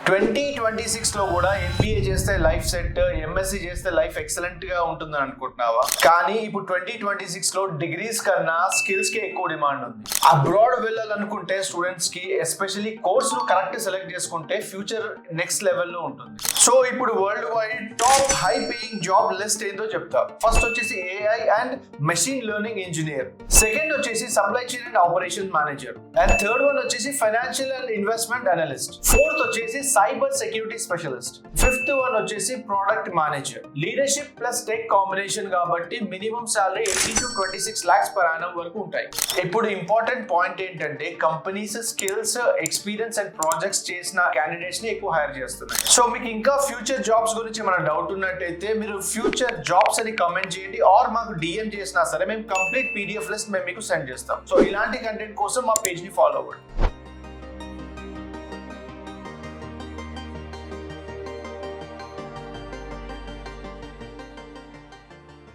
2026 లో కూడా MBA చేస్తే లైఫ్ సెట్, MSc చేస్తే లైఫ్ ఎక్సలెంట్ గా ఉంటుందని అనుకుంటున్నావా? కానీ ఇప్పుడు 2026 లో డిగ్రీస్ కన్నా స్కిల్స్ కి ఎక్కువ డిమాండ్ ఉంది. అబ్రాడ్ వెళ్ళాలనుకుంటే స్టూడెంట్స్ కి ఎస్పెషల్లీ కోర్సులు కరెక్ట్ సెలెక్ట్ చేసుకుంటే ఫ్యూచర్ నెక్స్ట్ లెవెల్ లో ఉంటుంది. సో ఇప్పుడు world wide top high paying job list ఏందో చెప్తా. ఫస్ట్ వచ్చేసి AI and machine learning engineer, second వచ్చేసి supply chain and operation manager, and third one వచ్చేసి financial and investment analyst, fourth వచ్చేసి cyber security specialist, fifth one వచ్చేసి product manager. Leadership plus tech combination కాబట్టి minimum salary 18 to 26 lakhs per annum వరకు ఉంటాయి. ఇప్పుడు important point ఏంటంటే companies skills, experience and projects చేసిన candidates ని ఎక్కువ హైర్ చేస్తున్నాయి. సో మీకు ఇంకా ఫ్యూచర్ జాబ్స్ గురించి ఏమైనా డౌట్ ఉన్నట్టయితే మీరు ఫ్యూచర్ జాబ్స్ అని కమెంట్ చేయండి, ఆర్ మాకు DM చేసినా సరే మేము కంప్లీట్ PDF లిస్ట్ మేము మీకు సెండ్ చేస్తాం. సో ఇలాంటి కంటెంట్ కోసం మా పేజ్ ని ఫాలో అవ్వండి.